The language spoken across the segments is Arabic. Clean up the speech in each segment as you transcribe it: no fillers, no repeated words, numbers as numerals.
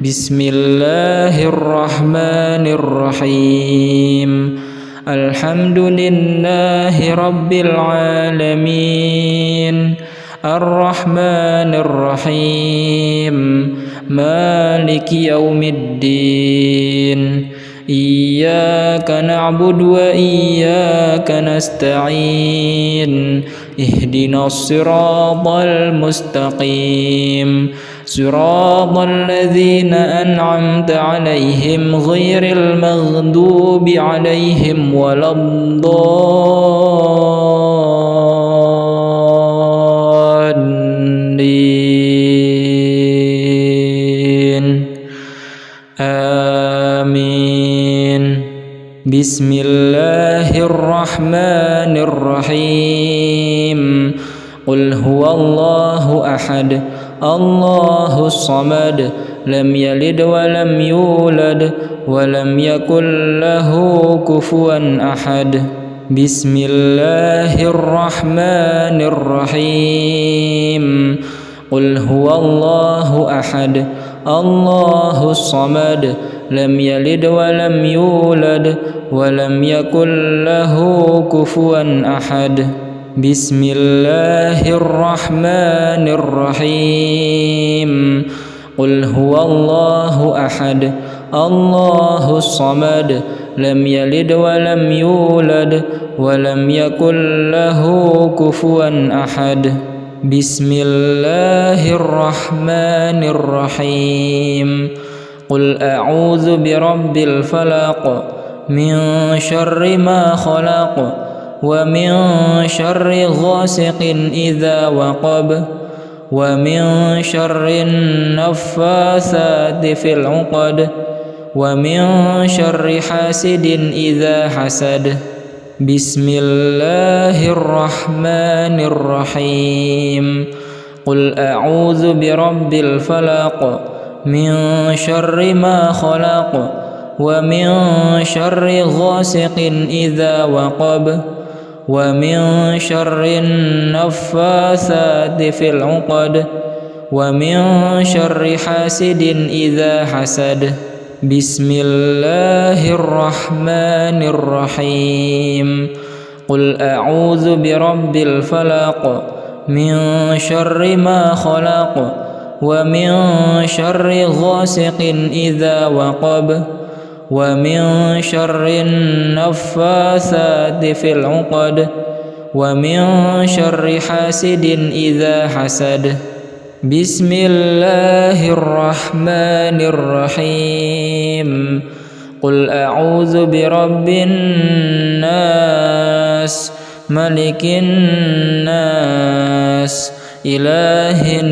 Bismillahirrahmanirrahim. Alhamdulillahi rabbil alamin. Ar-Rahmanir-Rahim. Maliki yaumiddin. Iyyaka na'budu wa iyyaka nasta'in. Ihdinas siratal mustaqim. Siratal ladzina an'amta 'alaihim ghairil maghdubi 'alaihim waladdallin. Amin. Bismillahirrahmanirrahim. Qul huwallahu ahad. Allahus samad. Lam yalid wa lam yulad wa lam yakul lahu kufuwan ahad. Bismillahirrahmanirrahim. Qul huwallahu ahad. Allahus samad. Lam yalid wa lam yulad wa lam yakul lahu kufuwan ahad. Bismillahirrahmanirrahim. Qul huwallahu ahad. Allahus samad. Lam yalid wa lam yulad wa lam yakul lahu kufuwan ahad. Bismillahirrahmanirrahim. Qul a'udzu birabbil falaq. Min syarri ma khalaq. Wa min syarri ghasiqin idza waqab. Wa min syarri naffatsati fil 'uqad. Wa min syarri hasidin idza hasad. Bismillahirrahmanirrahim. Qul a'udzu birabbil falaq. Min syarri ma khalaq. Wa min syarri ghasiqin idza waqab. Wa min syarri naffatsati fil 'uqad. Wa min syarri hasidin idza hasad. Bismillahirrahmanirrahim. Qul a'udzu birabbil falaq. Min syarri ma khalaq. Wa min syarri ghasiqin idza waqab. Wa min syarri naffatsati fil 'uqad. Wa min syarri hasidin idza hasad. Bismillahirrahmanirrahim. Qul a'udzu birabbin nas. Malikin nas. Ilahin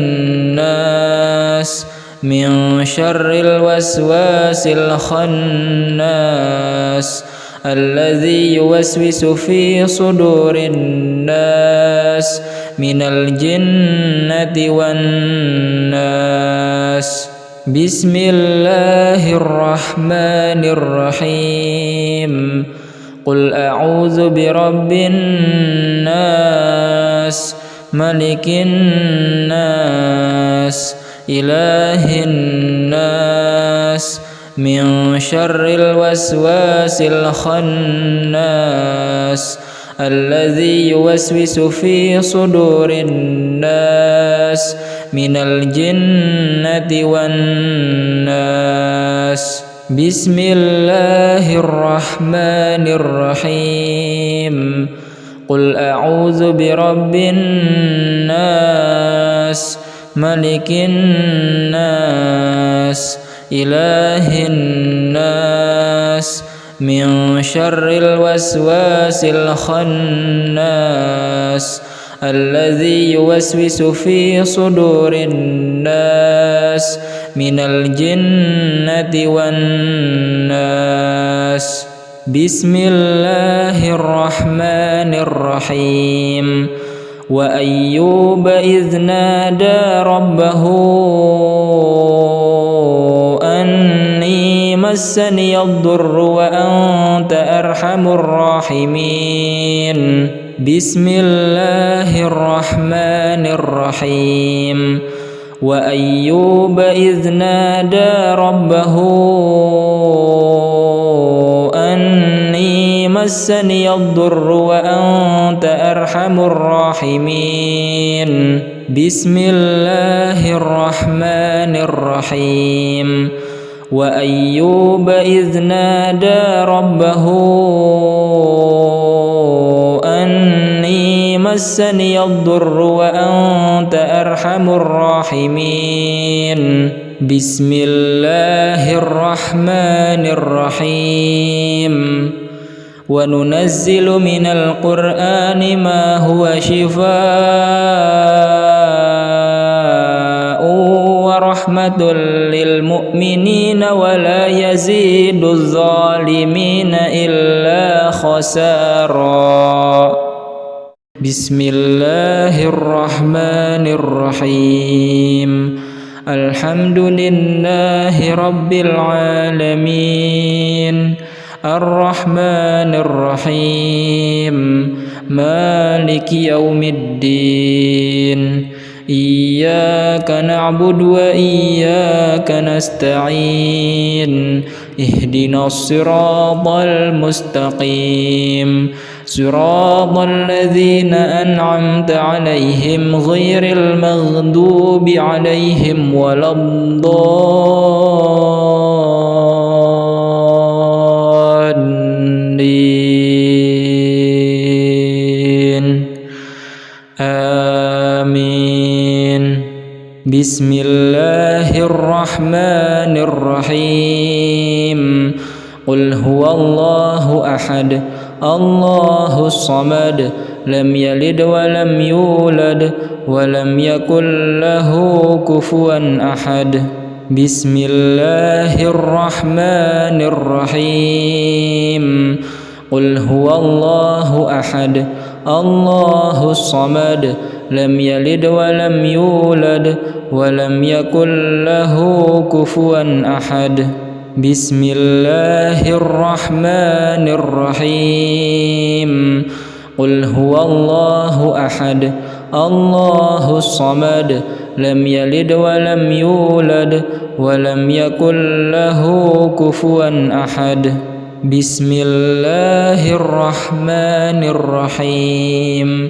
nas. Min syarril waswasil khannas. Alladzi yuwaswisu fi sudurin nas. Minal jinnati wan nas. Bismillahirrahmanirrahim. Qul a'udzu birabbin nas. Malikin nas. Ilahin nas. Min syarril waswasil khannas. Alladzi yuwaswisu fi sudurin nas. Minal jinnati wan nas. Bismillahirrahmanirrahim. Qul a'udzu birabbin nas. Malikin nas. Ilahin nas. Min syarril waswasil khannas. Alladzi yuwaswisu fi sudurin nas. Minal jinnati wan nas. Bismillahirrahmanirrahim. Wa ayyuba idh nada rabbahu anni massani ad-durru wa anta arhamur rahimin. Bismillahirrahmanirrahim. وأيوب إذ نادى ربه أني مسني الضر وأنت أرحم الراحمين بسم الله الرحمن الرحيم وأيوب إذ نادى ربه أني مسني الضر وأنت أرحم الراحمين بسم الله الرحمن الرحيم وننزل من القرآن ما هو شفاء ورحمة للمؤمنين ولا يزيد الظالمين إلا خسارا بسم الله الرحمن الرحيم الحمد لله رب العالمين الرحمن الرحيم مالك يوم الدين إياك نعبد وإياك نستعين اهدنا الصراط المستقيم صراط الذين أنعمت عليهم غير المغضوب عليهم ولا الضالين آمين بسم الله الرحمن الرحيم قل هو الله أحد الله الصمد لم يلد ولم يولد ولم يكن له كفوا أحد بسم الله الرحمن الرحيم قل هو الله أحد الله الصمد لم يلد ولم يولد ولم يكن له كفوا أحد بسم الله الرحمن الرحيم قل هو الله أحد الله الصمد لم يلد ولم يولد ولم يكن له كفوا أحد بسم الله الرحمن الرحيم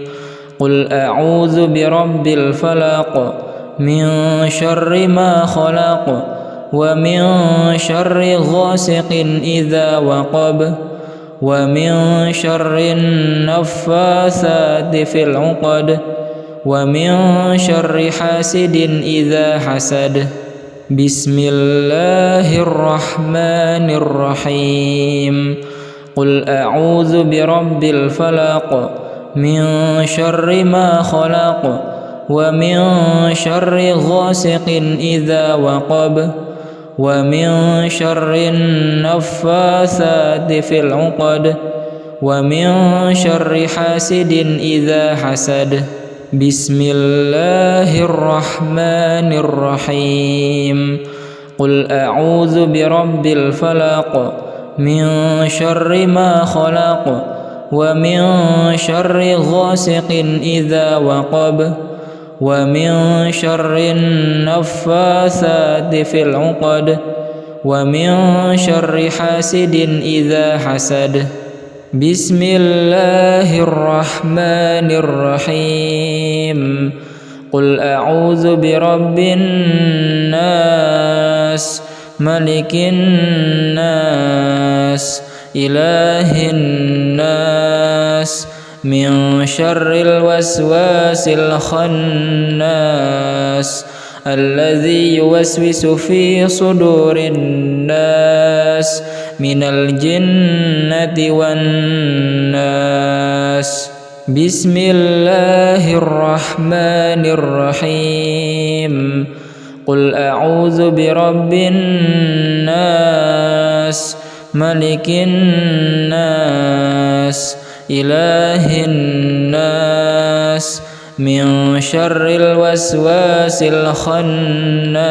قل أعوذ برب الفلق من شر ما خلق ومن شر غاسق إذا وقب ومن شر النفاثات في العقد ومن شر حاسد إذا حسد بسم الله الرحمن الرحيم قل أعوذ برب الفلق من شر ما خلق ومن شر غاسق إذا وقب ومن شر النفاثات في العقد ومن شر حاسد إذا حسد بسم الله الرحمن الرحيم قل أعوذ برب الفلق من شر ما خلق ومن شر غاسق إذا وقب ومن شر النفاثات في العقد ومن شر حاسد إذا حسد بسم الله الرحمن الرحيم قل أعوذ برب الناس ملك الناس إله الناس من شر الوسواس الخناس الذي يوسوس في صدور الناس من الجنة والناس بسم الله الرحمن الرحيم قل أعوذ برب الناس ملك الناس إله الناس من شر الوسواس الخناس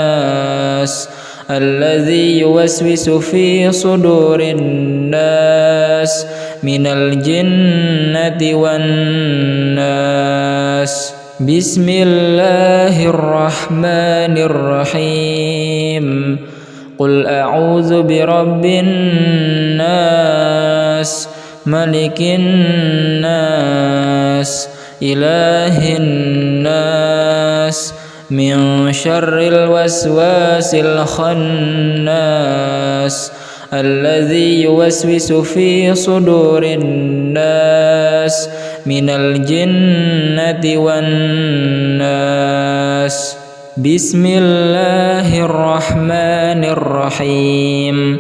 الذي يوسوس في صدور الناس من الجنة والناس بسم الله الرحمن الرحيم قل أعوذ برب الناس ملك الناس إله الناس من شر الوسواس الخناس الذي يوسوس في صدور الناس من الجنة والناس بسم الله الرحمن الرحيم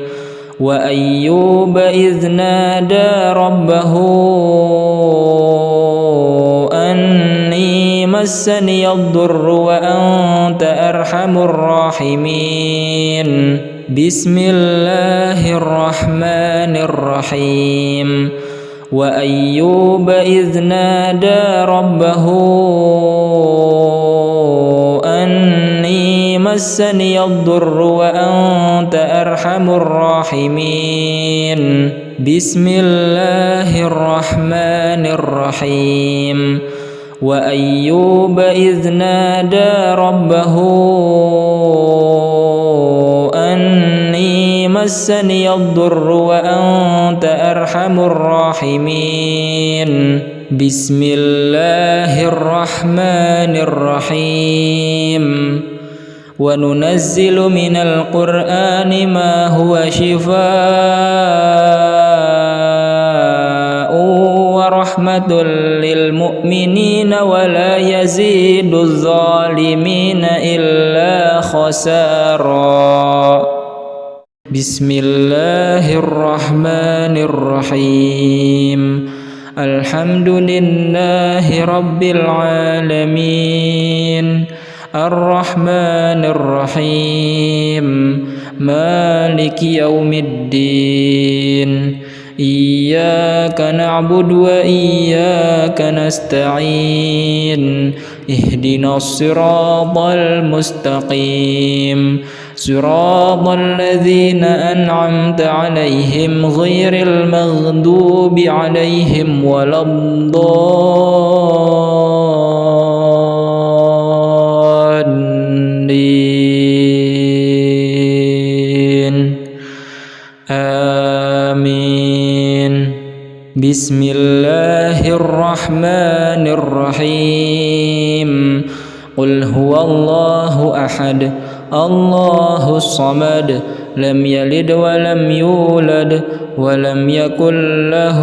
وأيوب إذ نادى ربه أني مسني الضر وأنت أرحم الراحمين بسم الله الرحمن الرحيم وأيوب إذ نادى ربه أني مسني الضر وأنت أرحم الراحمين بسم الله الرحمن الرحيم وأيوب إذ نادى ربه أني مسني الضر وأنت أرحم الراحمين بسم الله الرحمن الرحيم وننزل من القرآن ما هو شفاء ورحمة للمؤمنين ولا يزيد الظالمين إلا خسارا بسم الله الرحمن الرحيم الحمد لله رب العالمين الرحمن الرحيم مالك يوم الدين إياك نعبد وإياك نستعين اهدنا الصراط المستقيم صراط الذين أنعمت عليهم غير المغضوب عليهم ولا الضالين آمين بسم الله الرحمن الرحيم قل هو الله أحد الله الصمد لم يلد ولم يولد ولم يكن له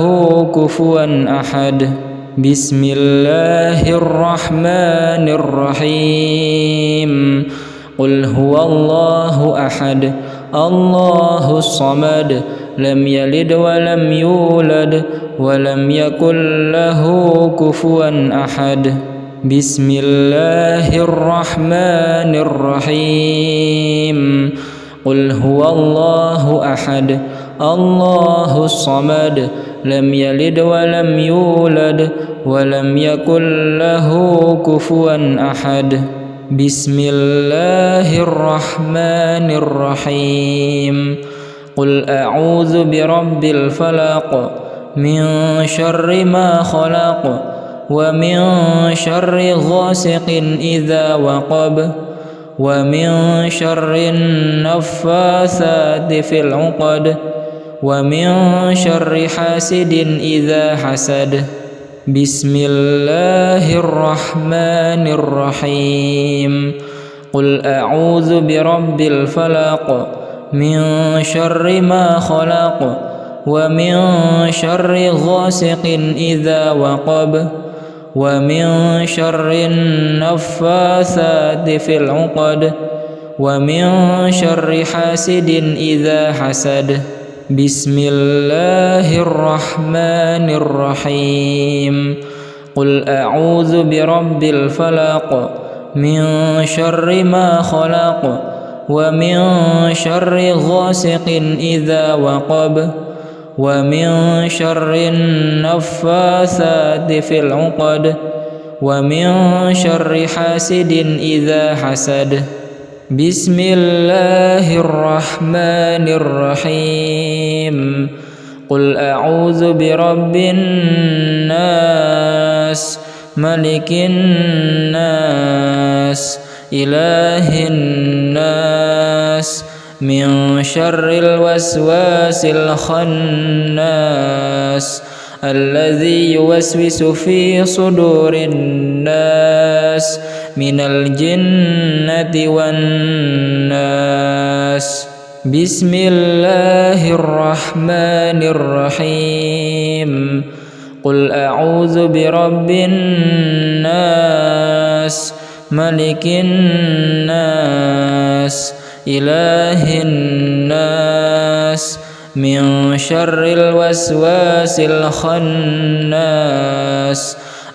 كفوا أحد بسم الله الرحمن الرحيم قل هو الله أحد الله الصمد لم يلد ولم يولد ولم يكن له كفوا أحد بسم الله الرحمن الرحيم قل هو الله أحد الله الصمد لم يلد ولم يولد ولم يكن له كفوا أحد بسم الله الرحمن الرحيم قل أعوذ برب الفلق من شر ما خلق ومن شر غاسق إذا وقب ومن شر النفاثات في العقد ومن شر حاسد إذا حسد بسم الله الرحمن الرحيم قل أعوذ برب الفلق من شر ما خلق ومن شر غاسق إذا وقب ومن شر النفاثات في العقد ومن شر حاسد إذا حسد بسم الله الرحمن الرحيم قل أعوذ برب الفلق من شر ما خلق ومن شر غاسق إذا وقب ومن شر النفاثات في العقد ومن شر حاسد إذا حسد بسم الله الرحمن الرحيم قل أعوذ برب الناس ملك الناس إله الناس من شر الوسواس الخناس الذي يوسوس في صدور الناس من الجنة والناس. بسم الله الرحمن الرحيم. قل أعوذ برب الناس ملك الناس إله الناس من شر الوسواس الخناس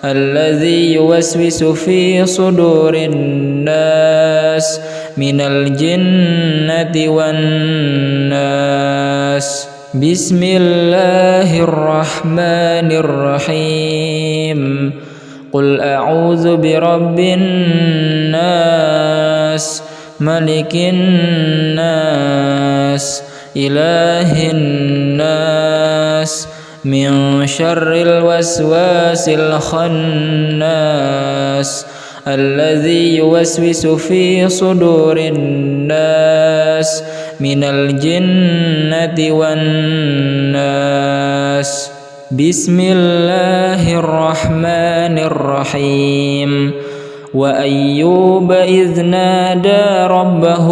الذي يوسوس في صدور الناس من الجنة والناس. بسم الله الرحمن الرحيم. قل أعوذ برب الناس ملك الناس إله الناس من شر الوسواس الخناس الذي يوسوس في صدور الناس من الجنة والناس. بسم الله الرحمن الرحيم. وأيوب إذ نادى ربه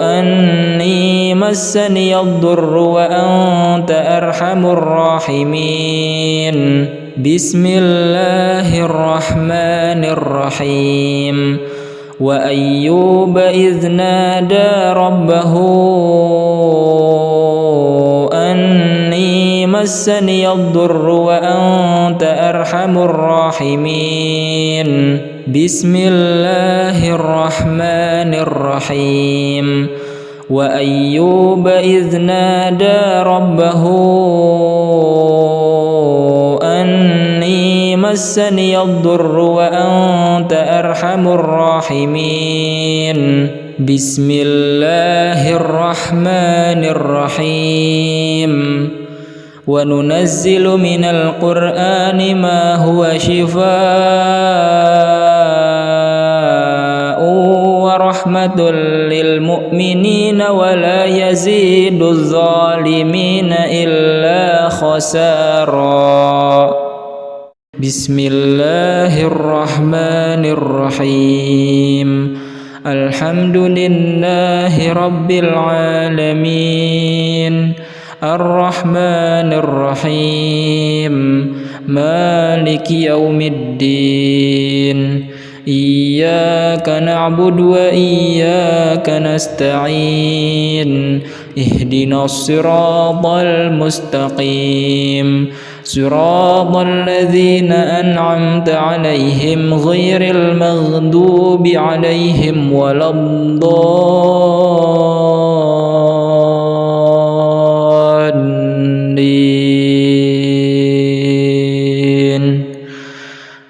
أني مسني الضر وأنت أرحم الراحمين. بسم الله الرحمن الرحيم. وأيوب إذ نادى ربه أني مسني الضر وأنت أرحم الراحمين. بسم الله الرحمن الرحيم. وأيوب إذ نادى ربه أني مسني الضر وأنت أرحم الراحمين. بسم الله الرحمن الرحيم. وننزل من القرآن ما هو شفاء ورحمة للمؤمنين ولا يزيد الظالمين إلا خسارا. بسم الله الرحمن الرحيم. الحمد لله رب العالمين الرحمن الرحيم مالك يوم الدين. إياك نعبد وإياك نستعين. اهدنا الصراط المستقيم صراط الذين أنعمت عليهم غير المغضوب عليهم ولا الضالين.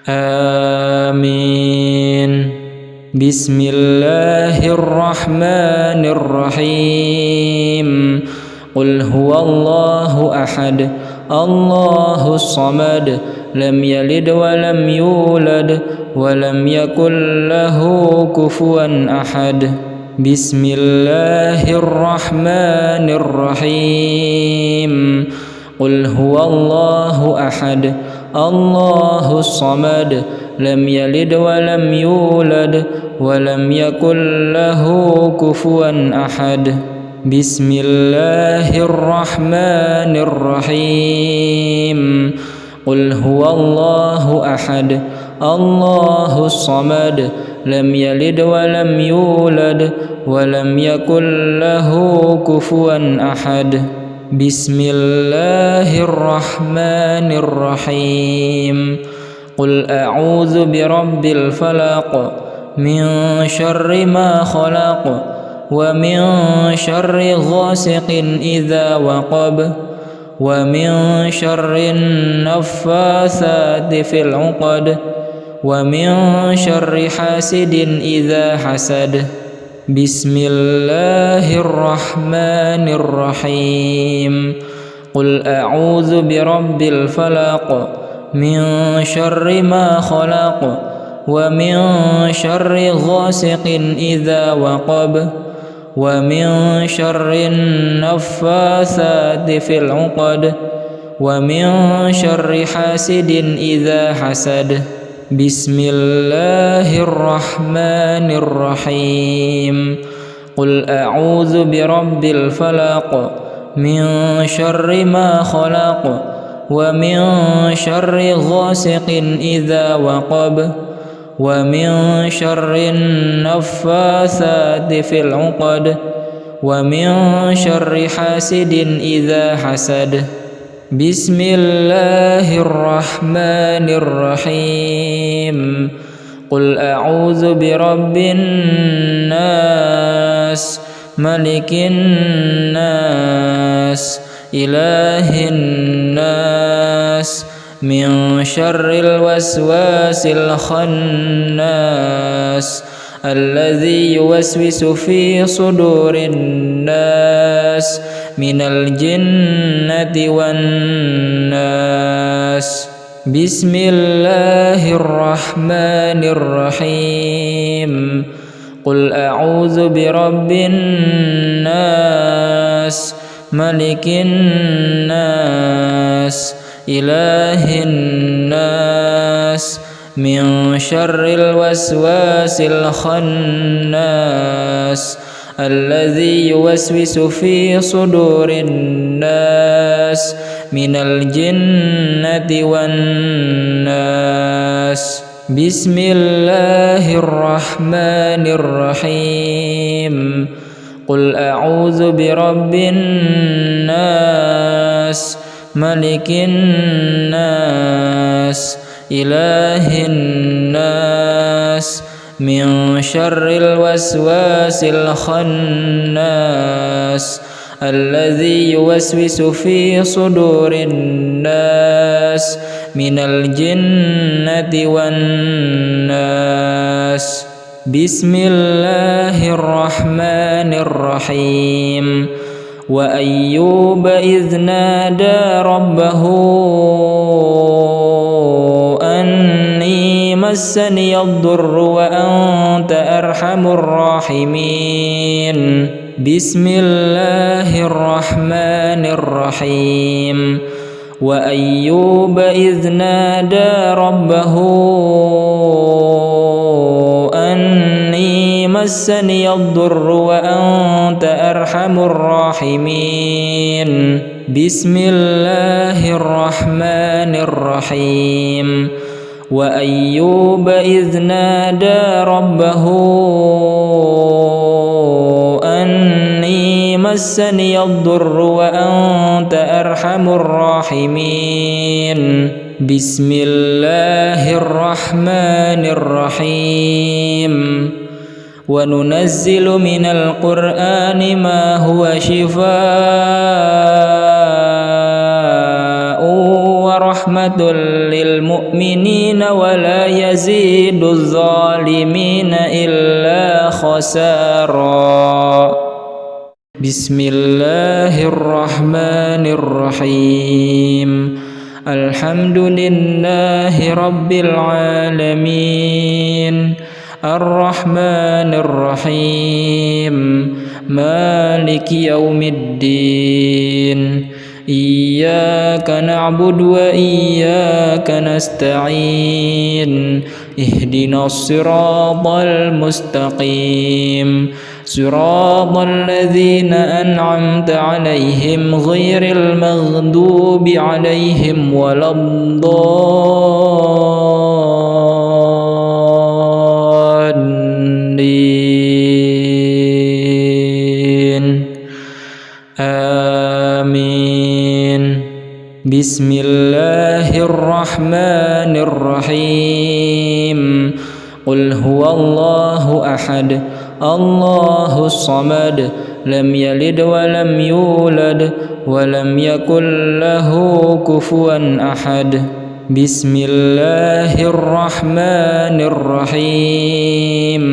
آمين. بسم الله الرحمن الرحيم. قل هو الله أحد الله الصمد لم يلد ولم يولد ولم يكن له كفوا أحد. بسم الله الرحمن الرحيم. قل هو الله أحد الله الصمد لم يلد ولم يولد ولم يكن له كفوا أحد. بسم الله الرحمن الرحيم. قل هو الله أحد الله الصمد لم يلد ولم يولد ولم يكن له كفوا أحد. بسم الله الرحمن الرحيم. قل أعوذ برب الفلق من شر ما خلق ومن شر غاسق إذا وقب ومن شر النفاثات في العقد ومن شر حاسد إذا حسد. بسم الله الرحمن الرحيم. قل أعوذ برب الفلق من شر ما خلق ومن شر غاسق إذا وقب ومن شر النفاثات في العقد ومن شر حاسد إذا حسد. بسم الله الرحمن الرحيم. قل أعوذ برب الفلق من شر ما خلق ومن شر غاسق إذا وقب ومن شر النفاثات في العقد ومن شر حاسد إذا حسد. بسم الله الرحمن الرحيم. قل أعوذ برب الناس ملك الناس إله الناس من شر الوسواس الخناس الذي يوسوس في صدور الناس من الجنة والناس. بسم الله الرحمن الرحيم. قل أعوذ برب الناس ملك الناس إله الناس من شر الوسواس الخناس الذي يوسوس في صدور الناس من الجنة والناس. بسم الله الرحمن الرحيم. قل أعوذ برب الناس ملك الناس إله الناس من شر الوسواس الخناس الذي يوسوس في صدور الناس من الجنة والناس. بسم الله الرحمن الرحيم. وأيوب إذ نادى ربه أني مسني الضر وأنت أرحم الراحمين. بسم الله الرحمن الرحيم. وأيوب إذ نادى ربه أني مسني الضر وأنت أرحم الراحمين. بسم الله الرحمن الرحيم. وأيوب إذ نادى ربه أني مسني الضر وأنت أرحم الراحمين. بسم الله الرحمن الرحيم. وننزل من القرآن ما هو شفاء ورحمة للمؤمنين ولا يزيد الظالمين إلا خسارا. بسم الله الرحمن الرحيم. الحمد لله رب العالمين الرحمن الرحيم مالك يوم الدين. إياك نعبد وإياك نستعين. اهدنا الصراط المستقيم صراط الذين أنعمت عليهم غير المغضوب عليهم ولا الضالين. آمين. بسم الله الرحمن الرحيم. قل هو الله أحد الله الصمد لم يلد ولم يولد ولم يكن له كفوا أحد. بسم الله الرحمن الرحيم.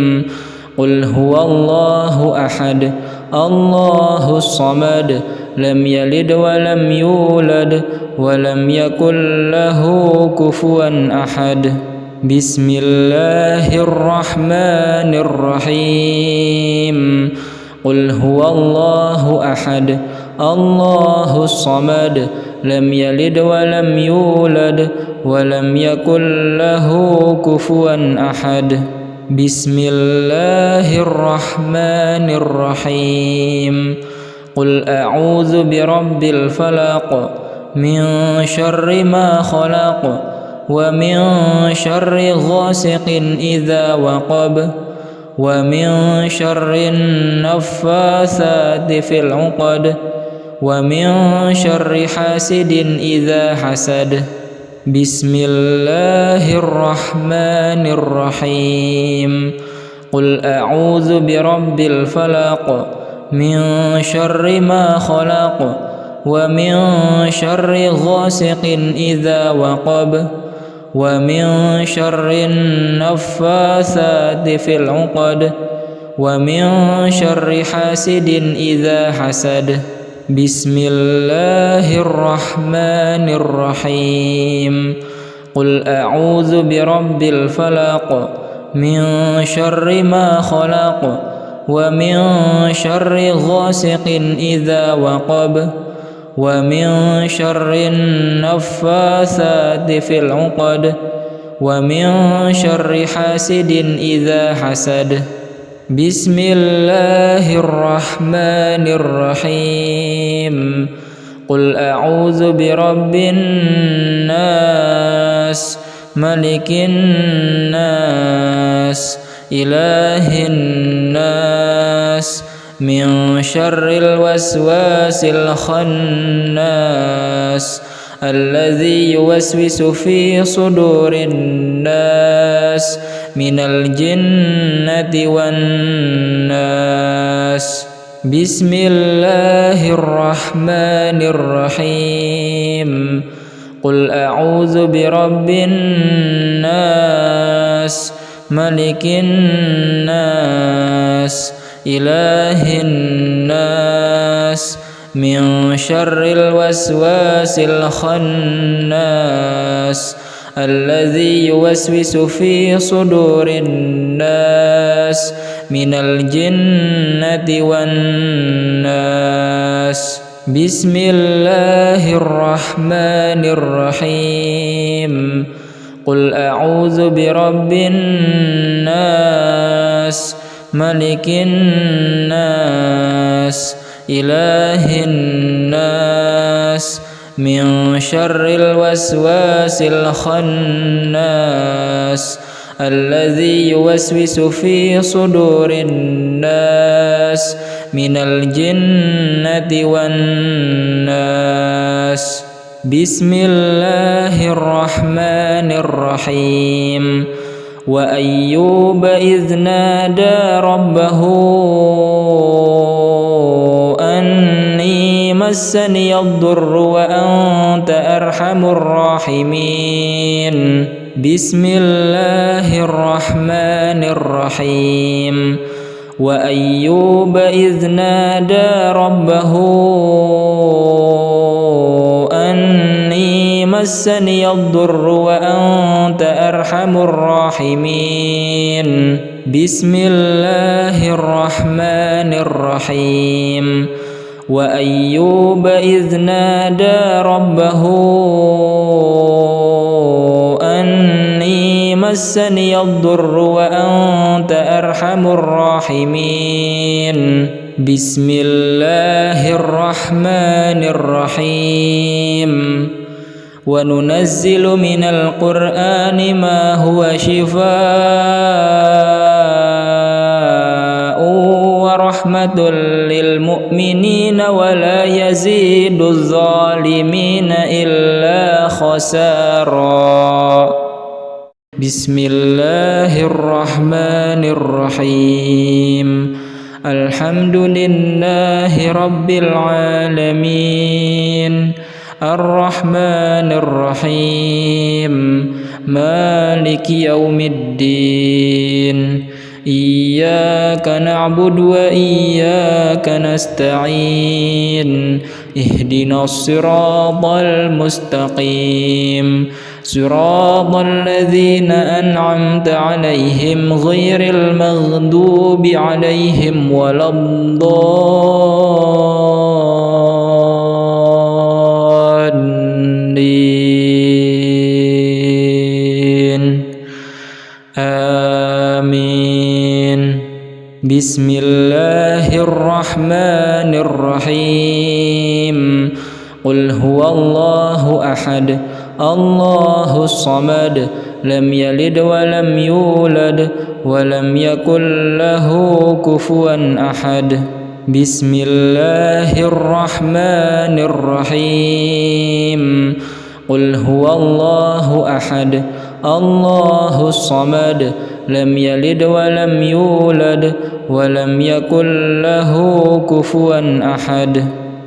قل هو الله أحد الله الصمد لم يلد ولم يولد ولم يكن له كفوا أحد بسم الله الرحمن الرحيم قل هو الله أحد الله الصمد لم يلد ولم يولد ولم يكن له كفوا أحد بسم الله الرحمن الرحيم قل أعوذ برب الفلق من شر ما خلق ومن شر غاسق إذا وقب ومن شر النفاثات في العقد ومن شر حاسد إذا حسد بسم الله الرحمن الرحيم قل أعوذ برب الفلق من شر ما خلق ومن شر غاسق إذا وقب ومن شر النفاثات في العقد ومن شر حاسد إذا حسد بسم الله الرحمن الرحيم قل أعوذ برب الفلق من شر ما خلق ومن شر غاسق إذا وقب ومن شر النفاثات في العقد ومن شر حاسد إذا حسد بسم الله الرحمن الرحيم قل أعوذ برب الناس ملك الناس إله الناس من شر الوسواس الخناس الذي يوسوس في صدور الناس من الجنة والناس بسم الله الرحمن الرحيم قل أعوذ برب الناس ملك الناس إله الناس من شر الوسواس الخناس الذي يوسوس في صدور الناس من الجنة والناس بسم الله الرحمن الرحيم قل أعوذ برب الناس ملك الناس إله الناس من شر الوسواس الخناس الذي يوسوس في صدور الناس من الجنة والناس بسم الله الرحمن الرحيم وأيوب إذ نادى ربه أني مسني الضر وأنت أرحم الراحمين بسم الله الرحمن الرحيم وأيوب إذ نادى ربه أني مسني الضر وأنت أرحم الراحمين بسم الله الرحمن الرحيم وأيوب إذ نادى ربه أني مسني الضر وأنت أرحم الراحمين بسم الله الرحمن الرحيم وننزل من القرآن ما هو شفاء ورحمة للمؤمنين ولا يزيد الظالمين إلا خسارا بسم الله الرحمن الرحيم الحمد لله رب العالمين الرحمن الرحيم مالك يوم الدين إياك نعبد وإياك نستعين اهدنا الصراط المستقيم صراط الذين أنعمت عليهم غير المغضوب عليهم ولا الضالين آمين. بسم الله الرحمن الرحيم قل هو الله أحد الله الصمد لم يلد ولم يولد ولم يكن له كفوا أحد. بسم الله الرحمن الرحيم قل هو الله أحد الله الصمد لم يلد ولم يولد ولم يكن له كفوا أحد.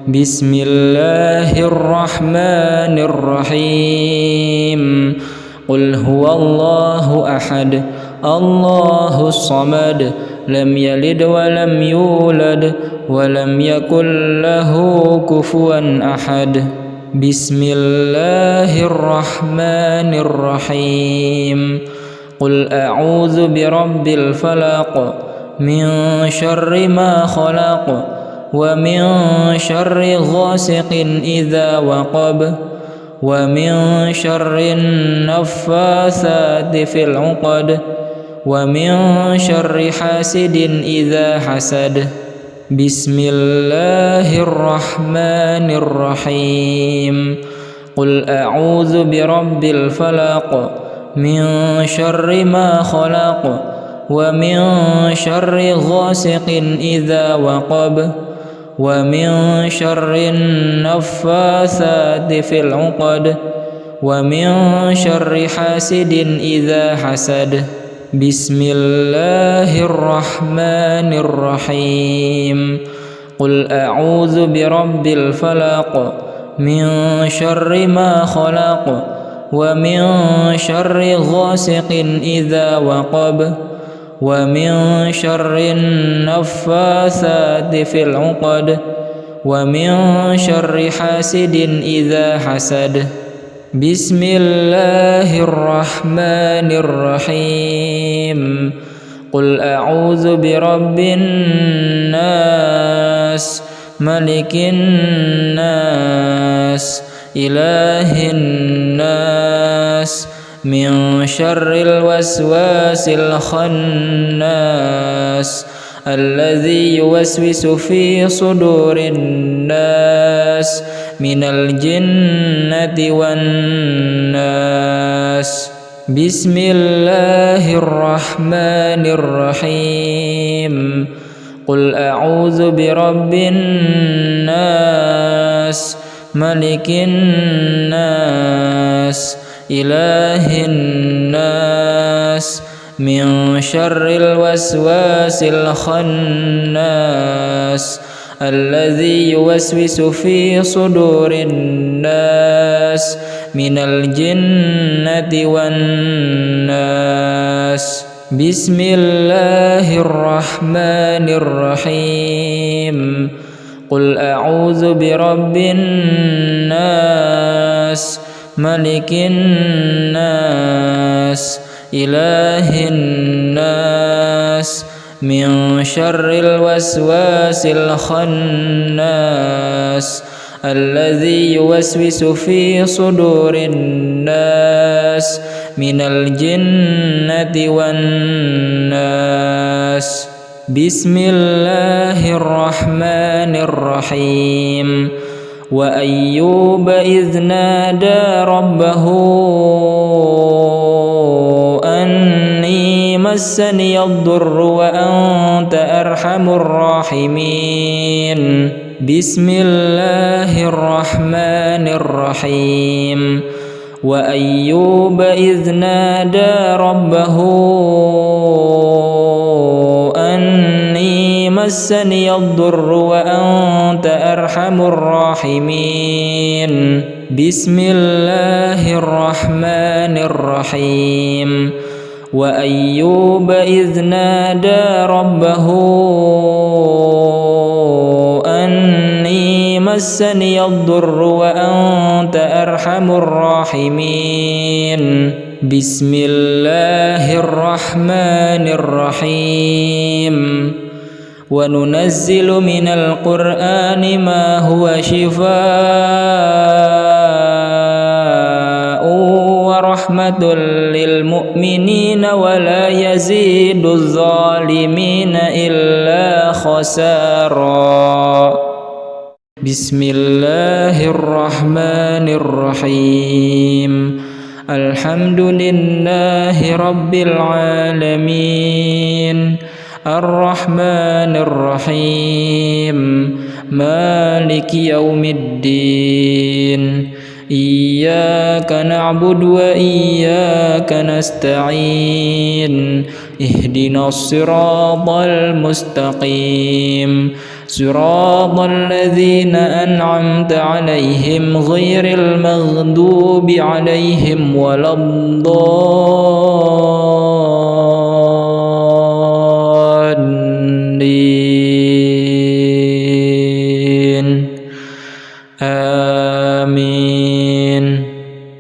بسم الله الرحمن الرحيم قل هو الله أحد الله الصمد لم يلد ولم يولد ولم يكن له كفوا أحد. بسم الله الرحمن الرحيم قل أعوذ برب الفلق من شر ما خلق ومن شر غاسق إذا وقب ومن شر النفاثات في العقد ومن شر حاسد إذا حسد. بسم الله الرحمن الرحيم قل أعوذ برب الفلق من شر ما خلق ومن شر غاسق إذا وقب ومن شر النفاثات في العقد ومن شر حاسد إذا حسد. بسم الله الرحمن الرحيم قل أعوذ برب الفلق من شر ما خلق ومن شر غاسق إذا وقب ومن شر النفاثات في العقد ومن شر حاسد إذا حسد. بسم الله الرحمن الرحيم قل أعوذ برب الناس ملك الناس إله الناس من شر الوسواس الخناس الذي يوسوس في صدور الناس من الجنة والناس. بسم الله الرحمن الرحيم قل أعوذ برب الناس ملك الناس إله الناس من شر الوسواس الخناس الذي يوسوس في صدور الناس من الجنة والناس. بسم الله الرحمن الرحيم قل أعوذ برب الناس ملك الناس إله الناس من شر الوسواس الخناس الذي يوسوس في صدور الناس من الجنة والناس. بسم الله الرحمن الرحيم وأيوب إذ نادى ربه أني مسني الضر وأنت أرحم الراحمين. بسم الله الرحمن الرحيم وأيوب إذ نادى ربه أني مسني الضر وأنت أرحم الراحمين. بسم الله الرحمن الرحيم وأيوب إذ نادى ربه أني مسني الضر وأنت أرحم الراحمين بسم الله الرحمن الرحيم وننزل من القرآن ما هو شفاء ورحمة للمؤمنين ولا يزيد الظالمين إلا خسارا بسم الله الرحمن الرحيم الحمد لله رب العالمين الرحمن الرحيم مالك يوم الدين إياك نعبد وإياك نستعين اهدنا الصراط المستقيم صراط الذين أنعمت عليهم غير المغضوب عليهم ولا الضالين آمين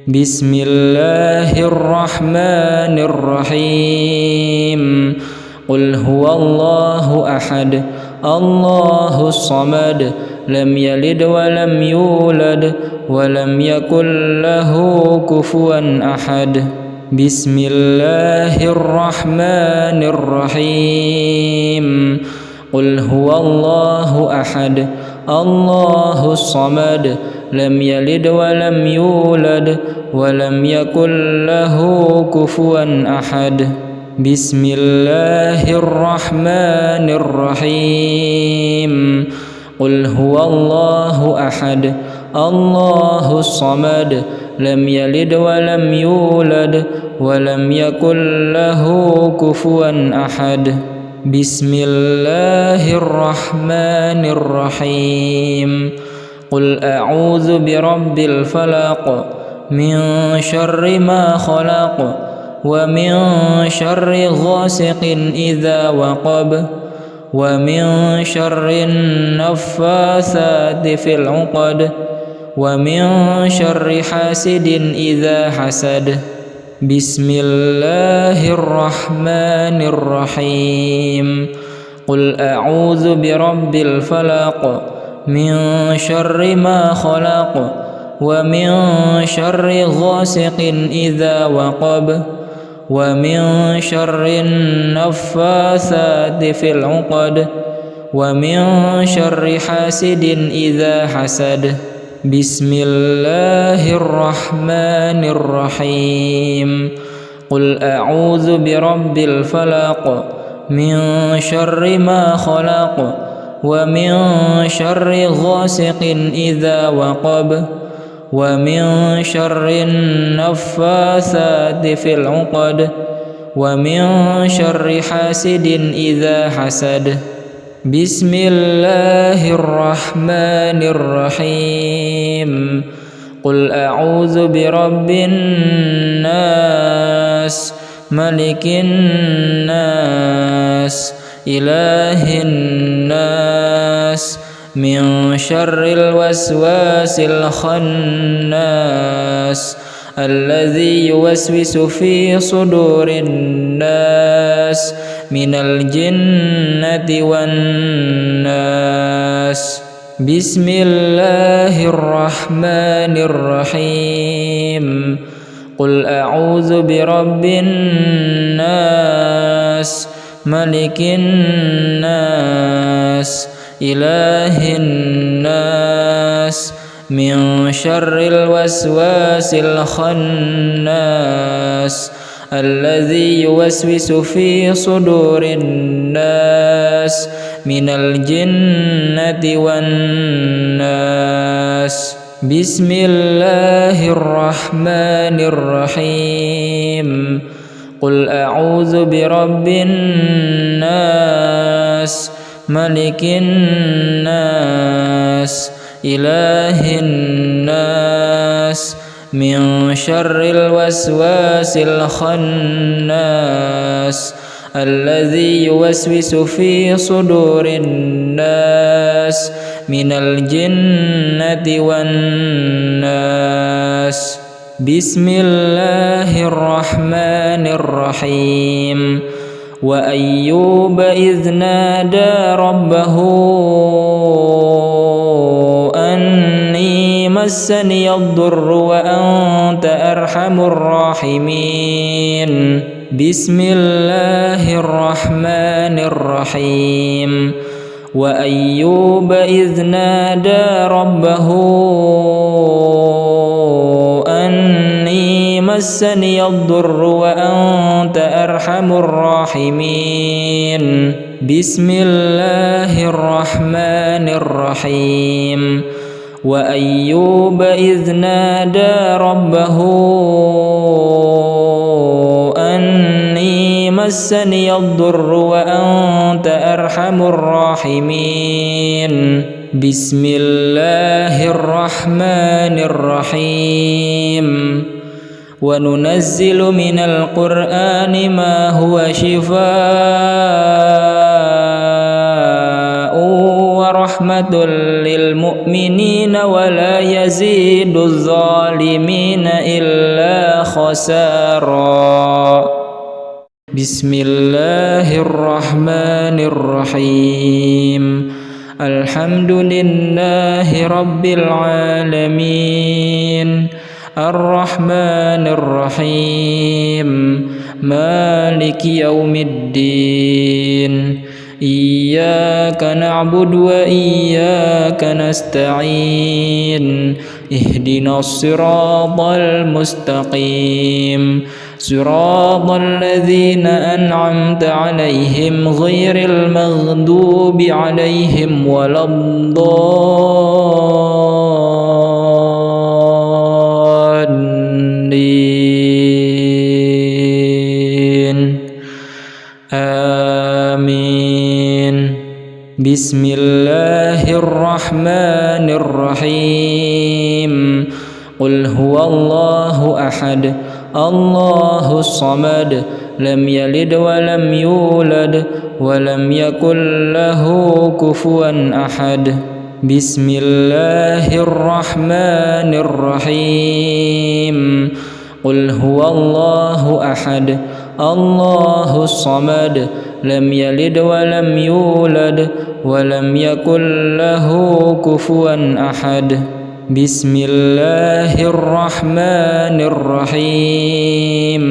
بسم الله الرحمن الرحيم قل هو الله أحد الله الصمد لم يلد ولم يولد ولم يكن له كفوا أحد بسم الله الرحمن الرحيم قل هو الله أحد الله الصمد لم يلد ولم يولد ولم يكن له كفوا أحد بسم الله الرحمن الرحيم قل هو الله أحد الله الصمد لم يلد ولم يولد ولم يكن له كفوا أحد بسم الله الرحمن الرحيم قل أعوذ برب الفلق من شر ما خلق ومن شر غاسق إذا وقب ومن شر النفاثات في العقد ومن شر حاسد إذا حسد بسم الله الرحمن الرحيم قل أعوذ برب الفلق من شر ما خلق ومن شر غاسق إذا وقب ومن شر النفاثات في العقد ومن شر حاسد إذا حسد بسم الله الرحمن الرحيم قل أعوذ برب الفلق من شر ما خلق ومن شر غاسق إذا وقب ومن شر النفاثات في العقد ومن شر حاسد إذا حسد بسم الله الرحمن الرحيم قل أعوذ برب الناس ملك الناس إله الناس من شر الوسواس الخناس الذي يوسوس في صدور الناس من الجنة والناس بسم الله الرحمن الرحيم قل أعوذ برب الناس ملك الناس إله الناس من شر الوسواس الخناس الذي يوسوس في صدور الناس من الجنة والناس بسم الله الرحمن الرحيم قل أعوذ برب الناس ملك الناس إله الناس من شر الوسواس الخناس الذي يوسوس في صدور الناس من الجنة والناس. بسم الله الرحمن الرحيم. وأيوب إذ نادى ربه أني مسني الضر وأنت أرحم الراحمين. بسم الله الرحمن الرحيم. وأيوب إذ نادى ربه أني مسني الضر وأنت أرحم الراحمين. بسم الله الرحمن الرحيم. وأيوب إذ نادى ربه أني مسني الضر وأنت أرحم الراحمين. بسم الله الرحمن الرحيم. وننزل من القرآن ما هو شفاء ورحمة للمؤمنين ولا يزيد الظالمين إلا خسارا. بسم الله الرحمن الرحيم. الحمد لله رب العالمين الرحمن الرحيم مالك يوم الدين. إياك نعبد وإياك نستعين. اهدنا الصراط المستقيم صراط الذين أنعمت عليهم غير المغضوب عليهم ولا الضالين. آمين. بسم الله الرحمن الرحيم. قل هو الله أحد الله الصمد لم يلد ولم يولد ولم يكن له كفوا أحد. بسم الله الرحمن الرحيم. قل هو الله أحد الله الصمد لم يلد ولم يولد ولم يكن له كفوا أحد. بسم الله الرحمن الرحيم.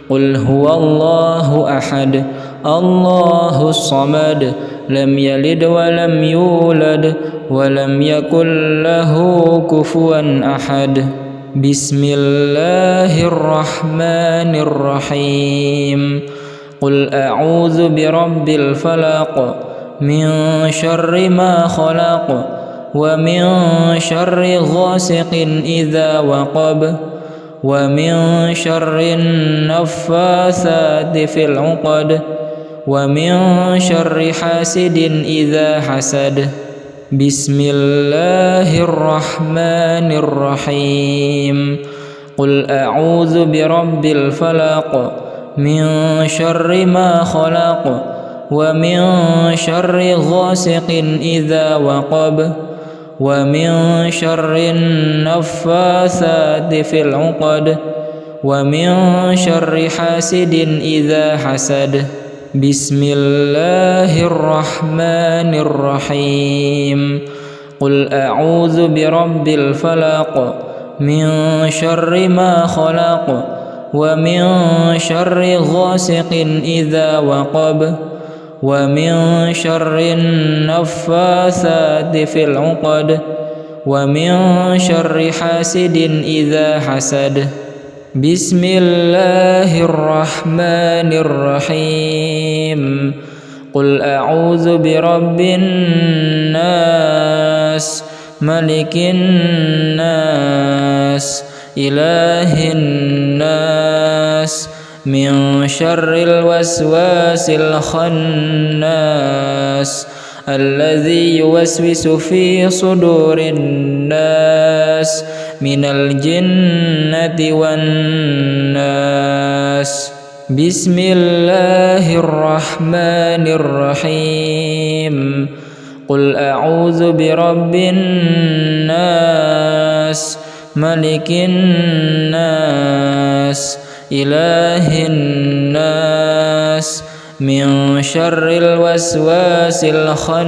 قل هو الله أحد الله الصمد لم يلد ولم يولد ولم يكن له كفوا أحد. بسم الله الرحمن الرحيم. قل أعوذ برب الفلق من شر ما خلق ومن شر غاسق إذا وقب ومن شر النفاثات في العقد ومن شر حاسد إذا حسد. بسم الله الرحمن الرحيم. قل أعوذ برب الفلق من شر ما خلق ومن شر غاسق إذا وقب ومن شر النفاثات في العقد ومن شر حاسد إذا حسد. بسم الله الرحمن الرحيم. قل أعوذ برب الفلق من شر ما خلق ومن شر غاسق إذا وقب ومن شر النفاثات في العقد ومن شر حاسد إذا حسد. بسم الله الرحمن الرحيم. قل أعوذ برب الناس ملك الناس إله الناس من شر الوسواس الخناس الذي يوسوس في صدور الناس من الجنة والناس. بسم الله الرحمن الرحيم. قل أعوذ برب الناس ملك الناس إله الناس من شر الوسواس الخناس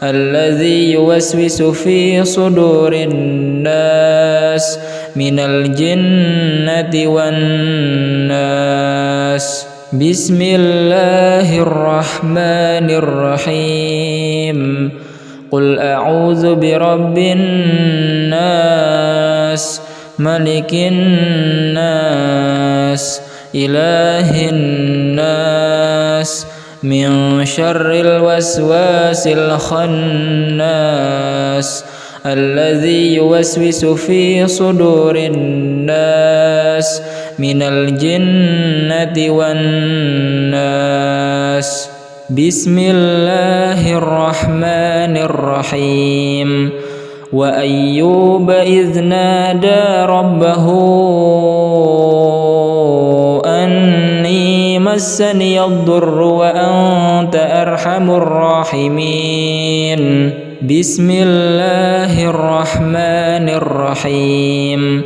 الذي يوسوس في صدور الناس من الجنة والناس. بسم الله الرحمن الرحيم. قل أعوذ برب الناس ملك الناس إله الناس من شر الوسواس الخناس الذي يوسوس في صدور الناس من الجنة والناس. بسم الله الرحمن الرحيم. وأيوب إذ نادى ربه أني مسني الضر وأنت أرحم الراحمين. بسم الله الرحمن الرحيم.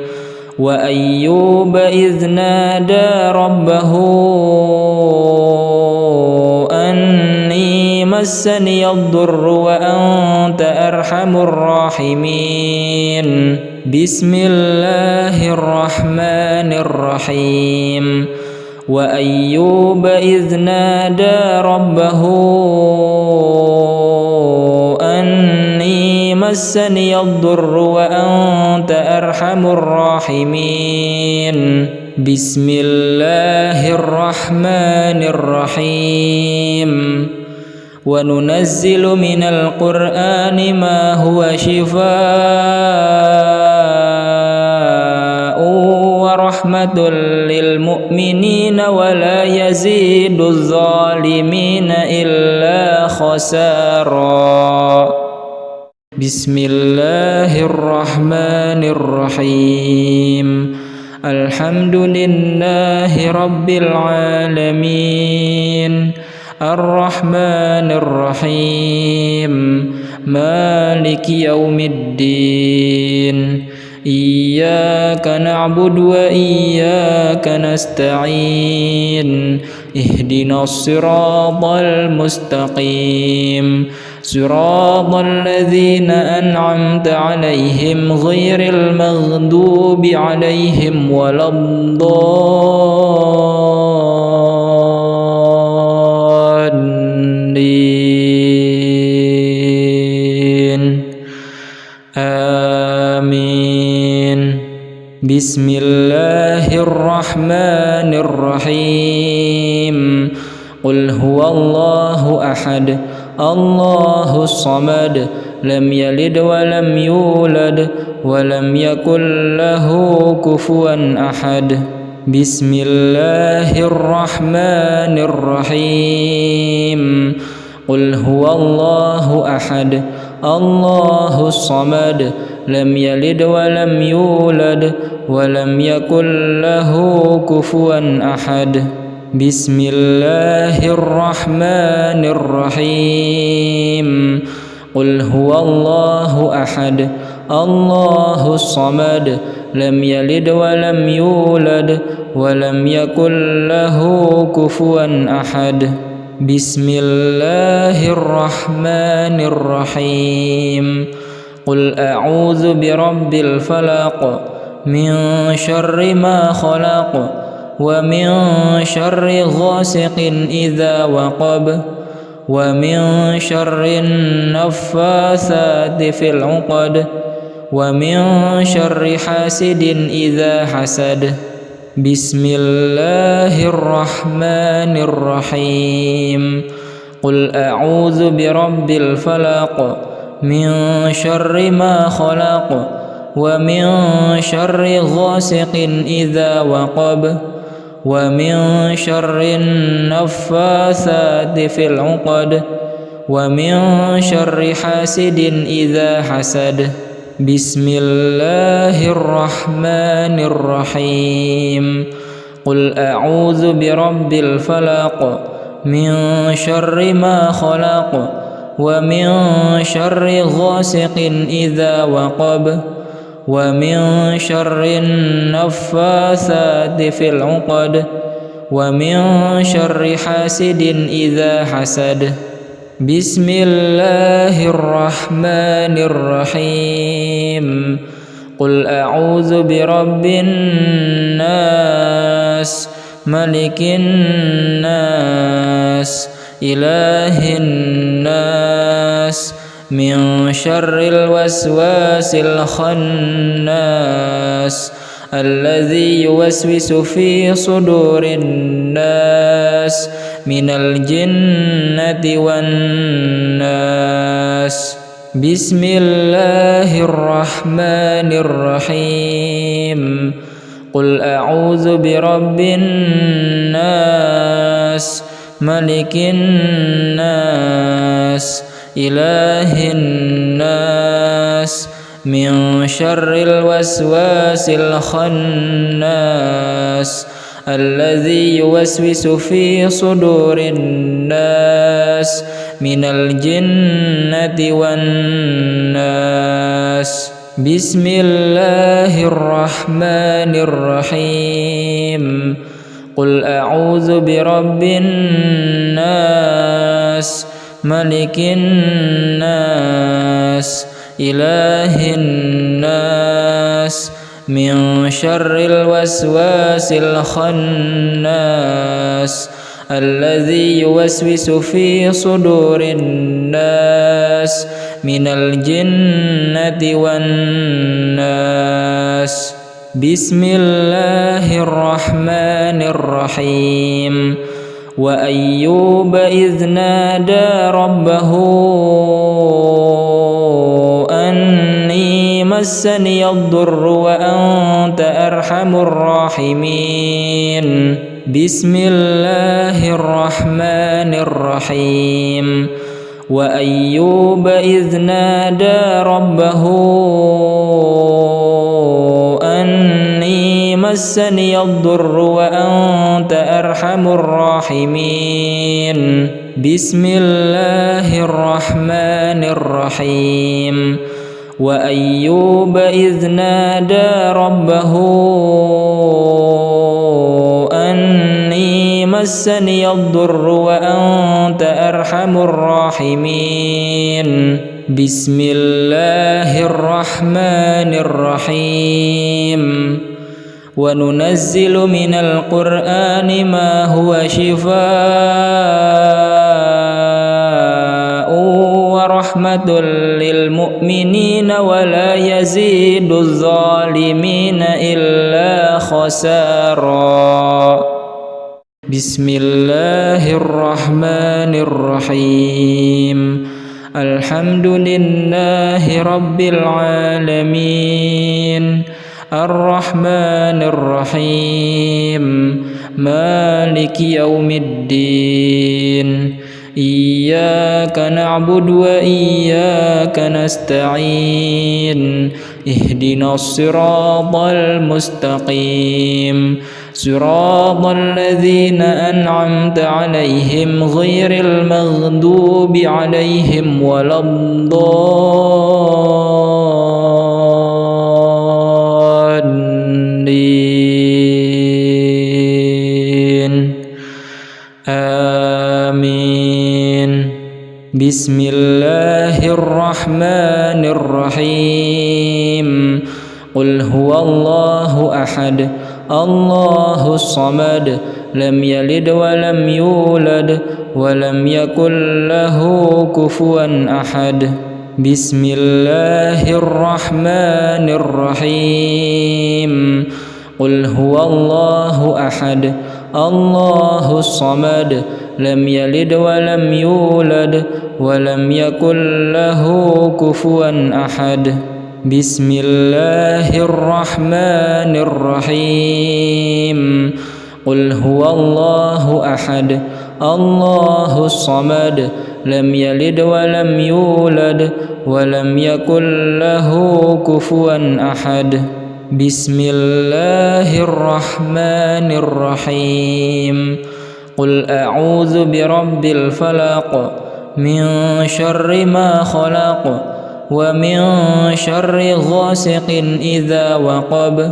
وأيوب إذ نادى ربه أني مسني الضر وأنت أرحم الراحمين. بسم الله الرحمن الرحيم. وأيوب إذ نادى ربه أني مسني الضر وأنت أرحم الراحمين. بسم الله الرحمن الرحيم. وننزل من القرآن ما هو شفاء ورحمة للمؤمنين ولا يزيد الظالمين إلا خسارا. بسم الله الرحمن الرحيم. الحمد لله رب العالمين الرحمن الرحيم مالك يوم الدين. إياك نعبد وإياك نستعين. اهدنا الصراط المستقيم صراط الذين أنعمت عليهم غير المغضوب عليهم ولا الضالين. آمين. بسم الله الرحمن الرحيم. قل هو الله أحد الله الصمد لم يلد ولم يولد ولم يكن له كفوا أحد. بسم الله الرحمن الرحيم. قل هو الله أحد الله الصمد لم يلد ولم يولد ولم يكن له كفوا أحد. بسم الله الرحمن الرحيم. قل هو الله أحد الله الصمد لم يلد ولم يولد ولم يكن له كفوا أحد. بسم الله الرحمن الرحيم. قل أعوذ برب الفلق من شر ما خلق ومن شر غاسق إذا وقب ومن شر النفاثات في العقد ومن شر حاسد إذا حسد. بسم الله الرحمن الرحيم. قل أعوذ برب الفلق من شر ما خلق ومن شر غاسق إذا وقب ومن شر النفاثات في العقد ومن شر حاسد إذا حسد. بسم الله الرحمن الرحيم قل أعوذ برب الفلق من شر ما خلق ومن شر غاسق إذا وقب ومن شر النفاثات في العقد ومن شر حاسد إذا حسد بسم الله الرحمن الرحيم قل أعوذ برب الناس ملك الناس إله الناس من شر الوسواس الخناس الذي يوسوس في صدور الناس من الجنة والناس بسم الله الرحمن الرحيم قل أعوذ برب الناس ملك الناس إله الناس من شر الوسواس الخناس الذي يوسوس في صدور الناس من الجنة والناس بسم الله الرحمن الرحيم قل أعوذ برب الناس ملك الناس إله الناس من شر الوسواس الخناس الذي يوسوس في صدور الناس من الجنة والناس بسم الله الرحمن الرحيم وأيوب إذ نادى ربه أني مسني الضر وأنت أرحم الراحمين بسم الله الرحمن الرحيم وأيوب إذ نادى ربه أني مسني الضر وأنت أرحم الراحمين بسم الله الرحمن الرحيم وأيوب إذ نادى ربه أني مسني الضر وأنت أرحم الراحمين بسم الله الرحمن الرحيم وننزل من القرآن ما هو شفاء ورحمة للمؤمنين ولا يزيد الظالمين إلا خسارا بسم الله الرحمن الرحيم الحمد لله رب العالمين الرحمن الرحيم مالك يوم الدين إياك نعبد وإياك نستعين اهدنا الصراط المستقيم صراط الذين أنعمت عليهم غير المغضوب عليهم ولا الضالين آمين بسم الله الرحمن الرحيم قل هو الله أحد الله الصمد لم يلد ولم يولد ولم يكن له كفوا أحد بسم الله الرحمن الرحيم قل هو الله أحد الله الصمد لم يلد ولم يولد ولم يكن له كفوا أحد بسم الله الرحمن الرحيم قل هو الله أحد الله الصمد لم يلد ولم يولد ولم يكن له كفوا أحد. بسم الله الرحمن الرحيم. قل أعوذ برب الفلق من شر ما خلق ومن شر غاسق إذا وقب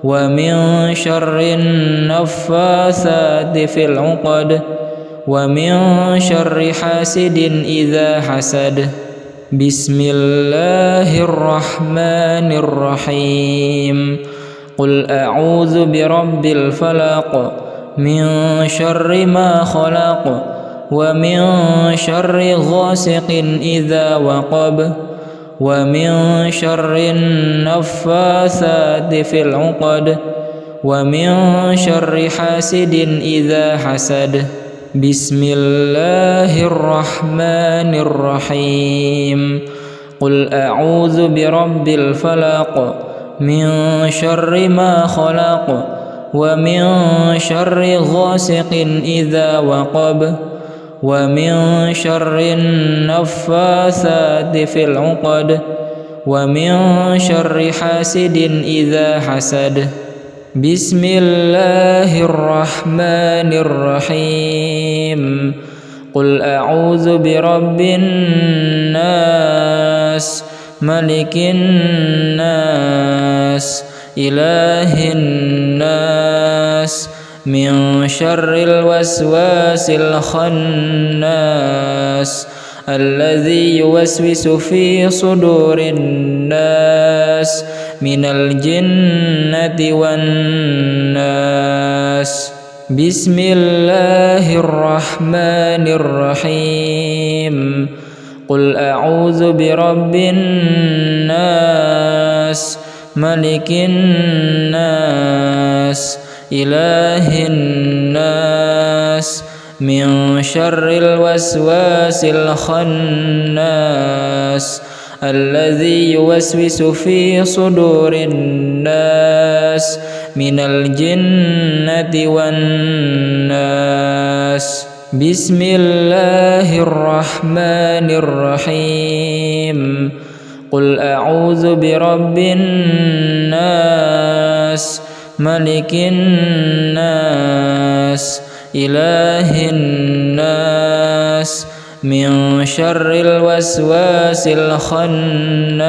ومن شر النفاثات في العقد ومن شر حاسد إذا حسد. بسم الله الرحمن الرحيم. قل أعوذ برب الفلق من شر ما خلق ومن شر غاسق إذا وقب ومن شر النفاثات في العقد ومن شر حاسد إذا حسد. بسم الله الرحمن الرحيم. قل أعوذ برب الفلق من شر ما خلق ومن شر غاسق إذا وقب ومن شر النفاثات في العقد ومن شر حاسد إذا حسد. بسم الله الرحمن الرحيم. قل أعوذ برب الناس ملك الناس إله الناس من شر الوسواس الخناس الذي يوسوس في صدور الناس من الجنة والناس. بسم الله الرحمن الرحيم. قل أعوذ برب الناس ملك الناس إله الناس من شر الوسواس الخناس الذي يوسوس في صدور الناس من الجنة والناس. بسم الله الرحمن الرحيم. قل أعوذ برب الناس ملك الناس إله الناس من شر الوسواس الخناس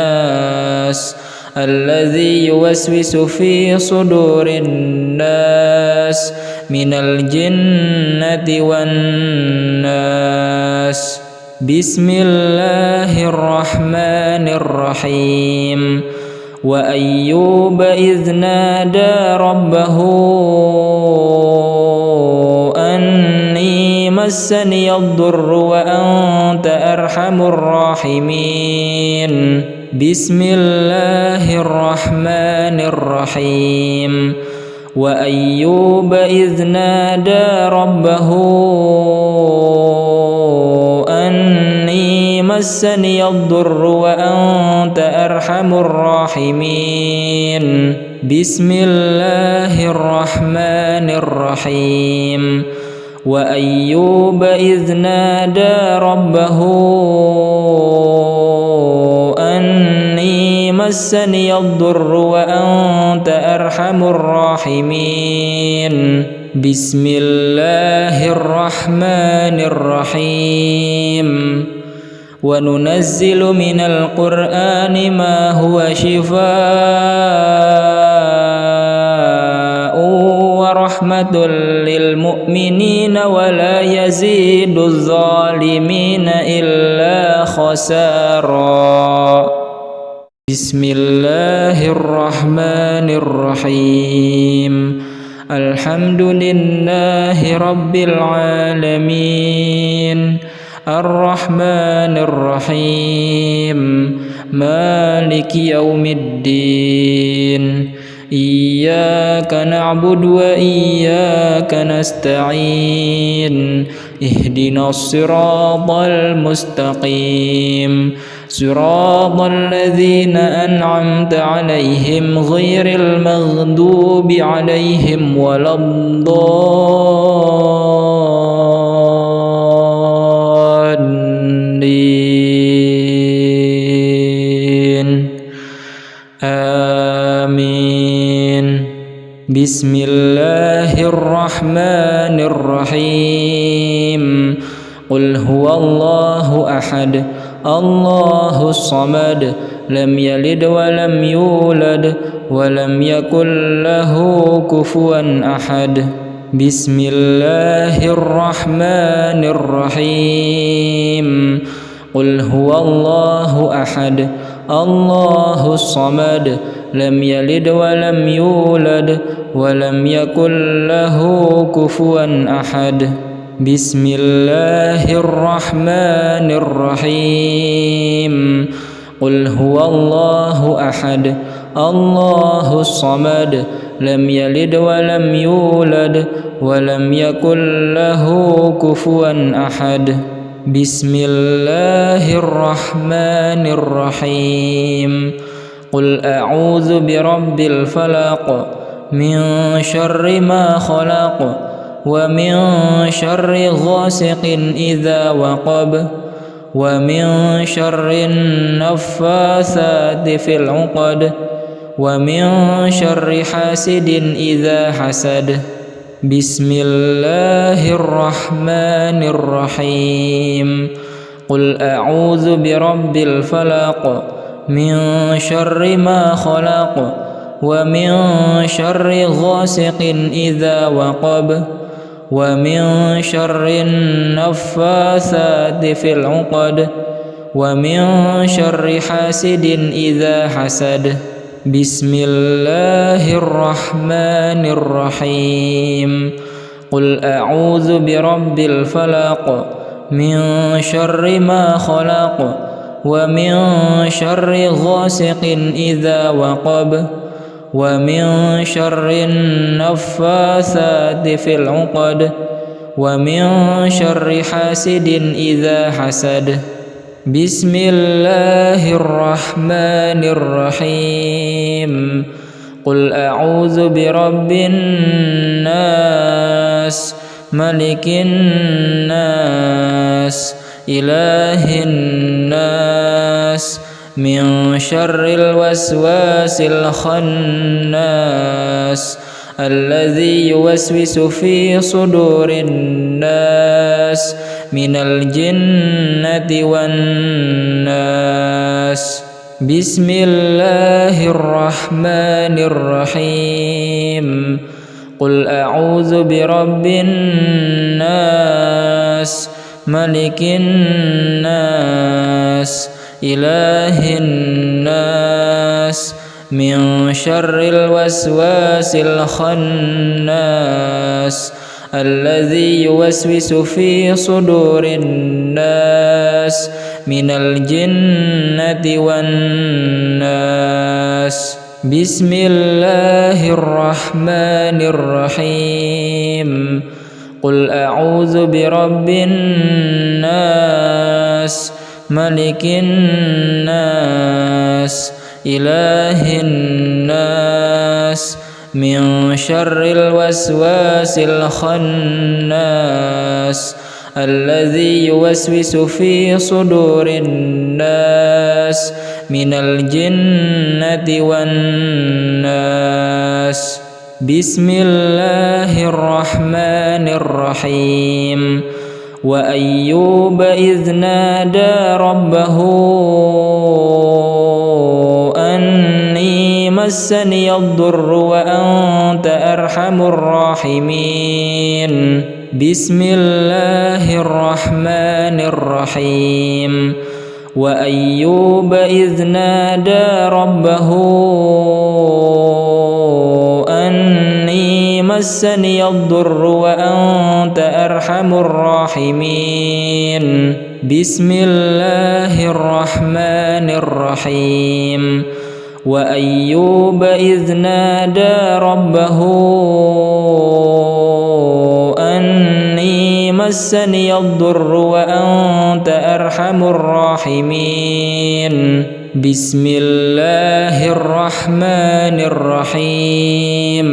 الذي يوسوس في صدور الناس من الجنة والناس. بسم الله الرحمن الرحيم. وأيوب إذ نادى ربه أني مسني الضر وأنت أرحم الراحمين. بسم الله الرحمن الرحيم. وأيوب إذ نادى ربه أني مسني الضر وأنت أرحم الراحمين. بسم الله الرحمن الرحيم. وأيوب إذ نادى ربه أني مسني الضر وأنت أرحم الراحمين. بسم الله الرحمن الرحيم. وننزل من القرآن ما هو شفاء ورحمة للمؤمنين ولا يزيد الظالمين إلا خسارا. بسم الله الرحمن الرحيم. الحمد لله رب العالمين الرحمن الرحيم مالك يوم الدين. إياك نعبد وإياك نستعين. اهدنا الصراط المستقيم صراط الذين أنعمت عليهم غير المغضوب عليهم ولا الضالين. آمين. بسم الله الرحمن الرحيم. قل هو الله أحد الله الصمد لم يلد ولم يولد ولم يكن له كفوا أحد. بسم الله الرحمن الرحيم. قل هو الله أحد الله الصمد لم يلد ولم يولد ولم يكن له كفوا أحد. بسم الله الرحمن الرحيم. قل هو الله أحد الله الصمد لم يلد ولم يولد ولم يكن له كفوا أحد. بسم الله الرحمن الرحيم. قل أعوذ برب الفلق من شر ما خلق ومن شر غاسق إذا وقب ومن شر النفاثات في العقد ومن شر حاسد إذا حسد. بسم الله الرحمن الرحيم. قل أعوذ برب الفلق من شر ما خلق ومن شر غاسق إذا وقب ومن شر النفاثات في العقد ومن شر حاسد إذا حسد. بسم الله الرحمن الرحيم. قل أعوذ برب الفلق من شر ما خلق ومن شر غاسق إذا وقب ومن شر النفاثات في العقد ومن شر حاسد إذا حسد. بسم الله الرحمن الرحيم. قل أعوذ برب الناس ملك الناس إله الناس من شر الوسواس الخناس الذي يوسوس في صدور الناس من الجنة والناس. بسم الله الرحمن الرحيم. قل أعوذ برب الناس ملك الناس إله الناس من شر الوسواس الخناس الذي يوسوس في صدور الناس من الجنة والناس. بسم الله الرحمن الرحيم. قل أعوذ برب الناس ملك الناس إله الناس من شر الوسواس الخناس الذي يوسوس في صدور الناس من الجنة والناس. بسم الله الرحمن الرحيم. وأيوب إذ نادى ربه أني مسني الضر وأنت أرحم الراحمين. بسم الله الرحمن الرحيم. وأيوب إذ نادى ربه أني مسني الضر وأنت أرحم الراحمين. بسم الله الرحمن الرحيم. وأيوب إذ نادى ربه أني مسني الضر وأنت أرحم الراحمين. بسم الله الرحمن الرحيم.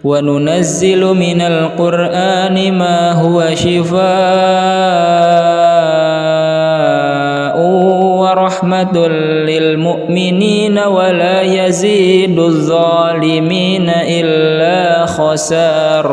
وننزل من القرآن ما هو شفاء rahmatul lil mu'minina wa la yaziduz zalimin illa khasara.